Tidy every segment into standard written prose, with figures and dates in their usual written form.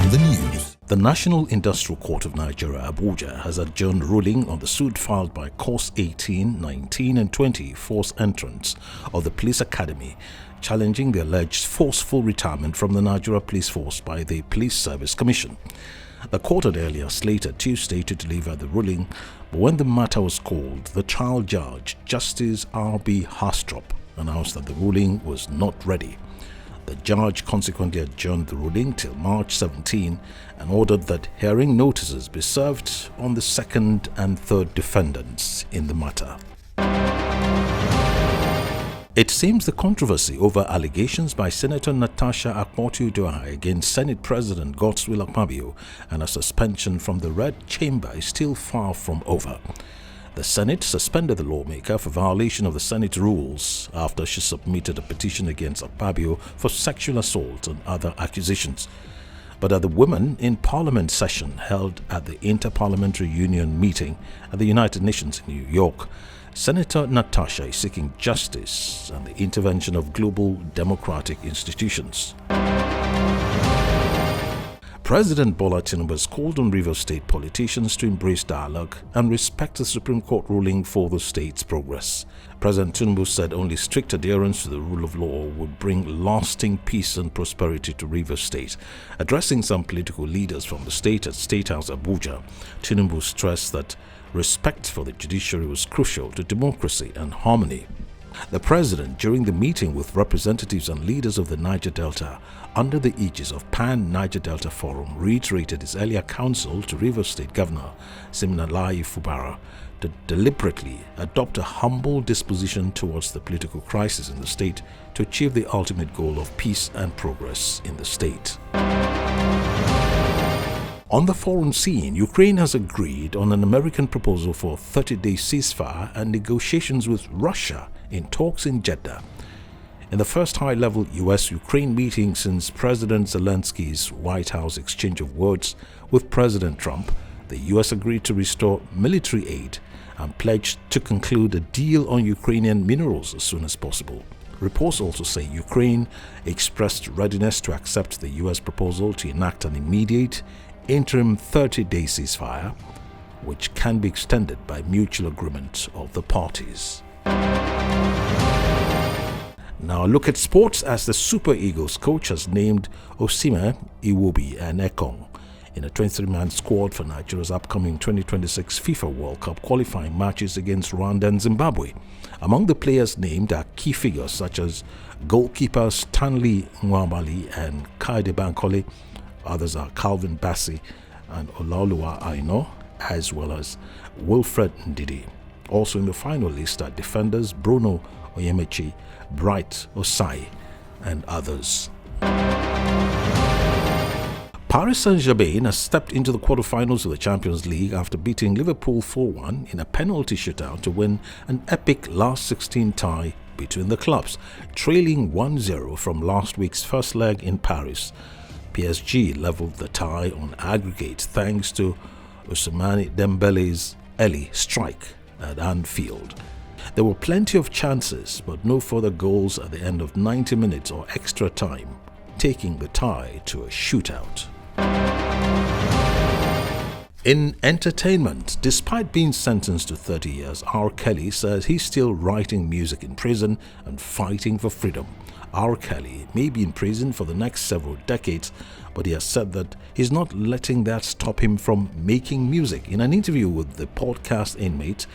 the news. The National Industrial Court of Nigeria, Abuja, has adjourned ruling on the suit filed by Course 18, 19 and 20 forced entrants of the Police Academy, challenging the alleged forceful retirement from the Nigeria Police Force by the Police Service Commission. The court had earlier slated Tuesday to deliver the ruling, but when the matter was called, the trial judge, Justice R.B. Hastrop, announced that the ruling was not ready. The judge consequently adjourned the ruling till March 17 and ordered that hearing notices be served on the second and third defendants in the matter. It seems the controversy over allegations by Senator Natasha Akpabio against Senate President Godswill Akpabio and a suspension from the Red Chamber is still far from over. The Senate suspended the lawmaker for violation of the Senate rules after she submitted a petition against Akpabio for sexual assault and other accusations. But at the Women in Parliament session held at the Inter-Parliamentary Union meeting at the United Nations in New York, Senator Natasha is seeking justice and the intervention of global democratic institutions. President Bola Tinubu has called on Rivers State politicians to embrace dialogue and respect the Supreme Court ruling for the state's progress. President Tinubu said only strict adherence to the rule of law would bring lasting peace and prosperity to Rivers State. Addressing some political leaders from the state at State House Abuja, Tinubu stressed that respect for the judiciary was crucial to democracy and harmony. The president, during the meeting with representatives and leaders of the Niger Delta under the aegis of Pan-Niger Delta Forum, reiterated his earlier counsel to Rivers State Governor Siminalayi Fubara to deliberately adopt a humble disposition towards the political crisis in the state to achieve the ultimate goal of peace and progress in the state. On the foreign scene, Ukraine has agreed on an American proposal for a 30-day ceasefire and negotiations with Russia in talks in Jeddah. In the first high-level U.S.-Ukraine meeting since President Zelensky's White House exchange of words with President Trump, the U.S. agreed to restore military aid and pledged to conclude a deal on Ukrainian minerals as soon as possible. Reports also say Ukraine expressed readiness to accept the U.S. proposal to enact an immediate interim 30-day ceasefire, which can be extended by mutual agreement of the parties. Now look at sports, as the Super Eagles coach has named Osimhen, Iwobi and Ekong in a 23-man squad for Nigeria's upcoming 2026 FIFA World Cup qualifying matches against Rwanda and Zimbabwe. Among the players named are key figures such as goalkeeper Stanley Nwabali and Kaide Bankole. Others are Calvin Bassey and Olaoluwa Aino, as well as Wilfred Ndidi. Also in the final list are defenders Bruno Oyemechi, Bright Osai, and others. Paris Saint-Germain has stepped into the quarterfinals of the Champions League after beating Liverpool 4-1 in a penalty shootout to win an epic last 16 tie between the clubs, trailing 1-0 from last week's first leg in Paris. PSG leveled the tie on aggregate thanks to Ousmane Dembele's early strike at Anfield. There were plenty of chances, but no further goals at the end of 90 minutes or extra time, taking the tie to a shootout. In entertainment, despite being sentenced to 30 years, R. Kelly says he's still writing music in prison and fighting for freedom. R. Kelly may be in prison for the next several decades, but he has said that he's not letting that stop him from making music. In an interview with the podcast Inmate,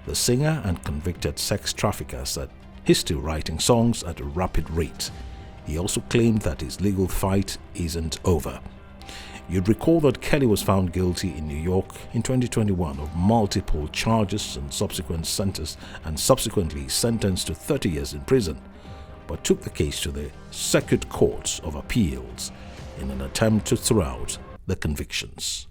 the singer and convicted sex trafficker said he's still writing songs at a rapid rate. He also claimed that his legal fight isn't over. You'd recall that Kelly was found guilty in New York in 2021 of multiple charges and subsequently sentenced to 30 years in prison, but took the case to the Circuit Court of Appeals in an attempt to throw out the convictions.